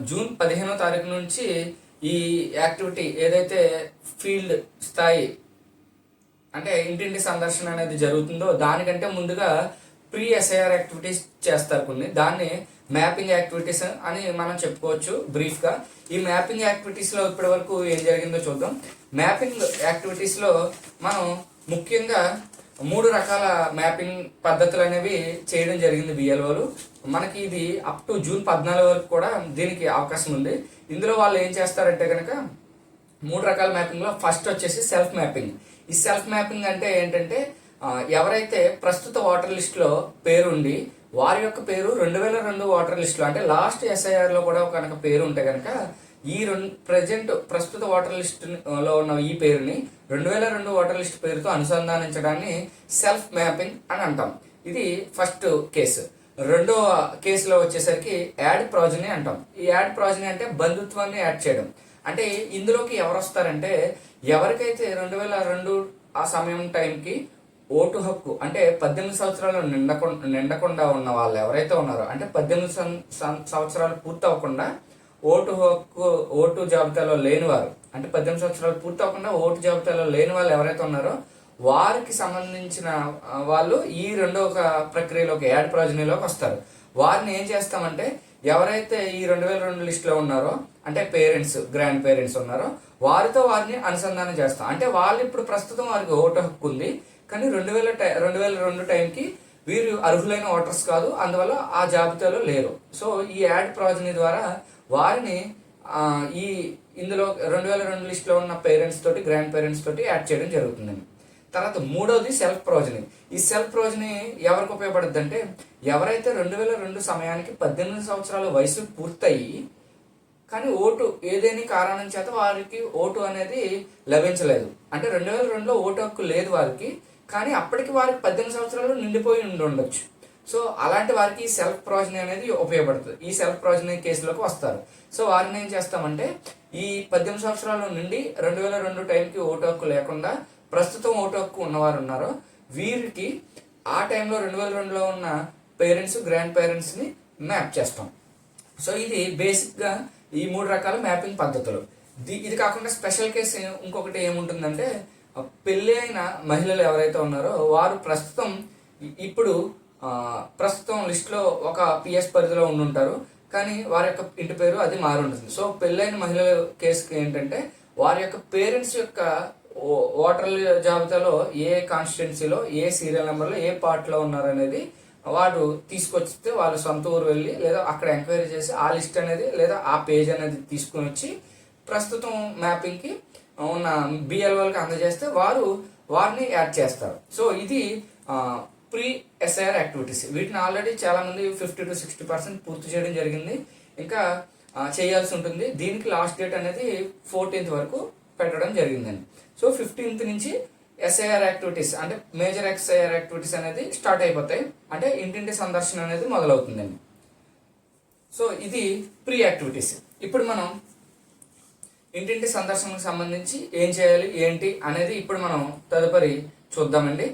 June 15వ తారీఖు నుంచి ఈ యాక్టివిటీ ఏదైతే ఫీల్డ్ స్థాయి అంటే ఇంటింటి సందర్శన అనేది జరుగుతుందో దానికంటే ముందుగా ప్రీ ఎస్ఐఆర్ యాక్టివిటీస్ చేస్తారు కొన్ని. దాన్ని మ్యాపింగ్ యాక్టివిటీస్ అని మనం చెప్పుకోవచ్చు బ్రీఫ్గా. ఈ మ్యాపింగ్ యాక్టివిటీస్లో ఇప్పటి వరకు ఏం జరిగిందో చూద్దాం. మ్యాపింగ్ యాక్టివిటీస్లో మనం ముఖ్యంగా 3 రకాల మ్యాపింగ్ పద్ధతులు అనేవి చేయడం జరిగింది బిఎల్ఓలు. మనకి ఇది అప్ టు జూన్ 14 వరకు కూడా దీనికి అవకాశం ఉంది. ఇందులో వాళ్ళు ఏం చేస్తారంటే కనుక 3 రకాల మ్యాపింగ్లో ఫస్ట్ వచ్చేసి సెల్ఫ్ మ్యాపింగ్. ఈ సెల్ఫ్ మ్యాపింగ్ అంటే ఏంటంటే ఎవరైతే ప్రస్తుత ఓటర్ లిస్టులో పేరుండి వారి యొక్క పేరు 2002 ఓటర్ లిస్టులో అంటే లాస్ట్ ఎస్ఐఆర్లో కూడా కనుక పేరు ఉంటే కనుక ఈ ప్రస్తుత ఓటర్ లిస్టులో ఉన్న ఈ పేరుని 2002 ఓటర్ లిస్ట్ పేరుతో అనుసంధానించడాన్ని సెల్ఫ్ మ్యాపింగ్ అని అంటాం. ఇది ఫస్ట్ కేసు. రెండో కేసులో వచ్చేసరికి యాడ్ ప్రాజనీ అంటాం. ఈ యాడ్ ప్రాజనీ అంటే బంధుత్వాన్ని యాడ్ చేయడం. అంటే ఇందులోకి ఎవరు వస్తారంటే ఎవరికైతే 2002 ఆ సమయం టైంకి ఓటు హక్కు అంటే 18 సంవత్సరాలు నిండకుండా ఉన్న వాళ్ళు ఎవరైతే ఉన్నారో అంటే 18 సంవత్సరాలు పూర్తి అవ్వకుండా ఓటు జాబితాలో లేనివారు అంటే 18 సంవత్సరాలు పూర్తి అవ్వకుండా ఓటు జాబితాలో లేని వాళ్ళు ఎవరైతే ఉన్నారో వారికి సంబంధించిన వాళ్ళు ఈ రెండవ ప్రక్రియలోకి యాడ్ ప్రాజనీలోకి వస్తారు. వారిని ఏం చేస్తామంటే ఎవరైతే ఈ 2002 లిస్టులో ఉన్నారో అంటే పేరెంట్స్ గ్రాండ్ పేరెంట్స్ ఉన్నారో వారితో వారిని అనుసంధానం చేస్తాం. అంటే వాళ్ళు ఇప్పుడు ప్రస్తుతం వారికి ఓటు హక్కు ఉంది కానీ 2002 టైంకి వీరు అర్హులైన ఓటర్స్ కాదు, అందువల్ల ఆ జాబితాలో లేరు. సో ఈ యాడ్ ప్రాజనీ ద్వారా వారిని ఇందులో 2002 లిస్టులో ఉన్న పేరెంట్స్ తోటి గ్రాండ్ పేరెంట్స్ తోటి యాడ్ చేయడం జరుగుతుందండి. తర్వాత మూడవది సెల్ఫ్ ప్రాజనీ. ఈ సెల్ఫ్ ప్రాజనీ ఎవరికి ఉపయోగపడుతుంది అంటే ఎవరైతే 2002 సమయానికి 18 సంవత్సరాల వయసు పూర్తయి కానీ ఓటు ఏదేని కారణం చేత వారికి ఓటు అనేది లభించలేదు అంటే 2002లో ఓటు హక్కు లేదు వారికి, కానీ అప్పటికి వారికి 18 సంవత్సరాలు నిండిపోయి ఉండొచ్చు. సో అలాంటి వారికి ఈ సెల్ఫ్ ప్రాజనీ అనేది ఉపయోగపడుతుంది. ఈ సెల్ఫ్ ప్రాజనీ కేసులోకి వస్తారు. సో వారిని ఏం చేస్తామంటే ఈ 18 సంవత్సరాల నుండి 2002 టైంకి ఓటు హక్కు లేకుండా ప్రస్తుతం ఓటు హక్కు ఉన్నవారు ఉన్నారో వీరికి ఆ టైంలో 2002లో ఉన్న పేరెంట్స్ గ్రాండ్ పేరెంట్స్ని మ్యాప్ చేస్తాం. సో ఇది బేసిక్గా ఈ 3 రకాల మ్యాపింగ్ పద్ధతులు. ఇది కాకుండా స్పెషల్ కేసు ఇంకొకటి ఏముంటుందంటే పెళ్ళి అయిన మహిళలు ఎవరైతే ఉన్నారో వారు ప్రస్తుతం లిస్టులో ఒక పిఎస్ పరిధిలో ఉండుంటారు కానీ వారి యొక్క ఇంటి పేరు అది మారి ఉంటుంది. సో పెళ్ళైన మహిళల కేసుకి ఏంటంటే వారి యొక్క పేరెంట్స్ యొక్క ఓటర్ల జాబితాలో ఏ కాన్స్టిట్యున్సీలో ఏ సీరియల్ నెంబర్లో ఏ పార్ట్లో ఉన్నారనేది వాడు తీసుకొచ్చితే వాళ్ళ సొంత ఊరు వెళ్ళి లేదా అక్కడ ఎంక్వైరీ చేసి ఆ లిస్ట్ అనేది లేదా ఆ పేజ్ అనేది తీసుకొని వచ్చి ప్రస్తుతం మ్యాపింగ్కి ఉన్న బిఎల్ఓలకి అందజేస్తే వారిని యాడ్ చేస్తారు. సో ఇది ప్రీ ఎస్ఐఆర్ యాక్టివిటీస్. వీటిని ఆల్రెడీ చాలామంది 50 to 60% పూర్తి చేయడం జరిగింది. ఇంకా చేయాల్సి ఉంటుంది. దీనికి లాస్ట్ డేట్ అనేది 14th వరకు పెట్టడం జరిగిందండి. సో 15th నుంచి ఎస్ఐఆర్ యాక్టివిటీస్ అంటే మేజర్ ఎస్ఐఆర్ యాక్టివిటీస్ అనేది స్టార్ట్ అయిపోతాయి. అంటే ఇంటింటి సందర్శన అనేది మొదలవుతుందండి. సో ఇది ప్రీ యాక్టివిటీస్. ఇప్పుడు మనం ఇంటింటి సందర్శనకు సంబంధించి ఏం చేయాలి ఏంటి అనేది ఇప్పుడు మనం తదుపరి చూద్దామండి.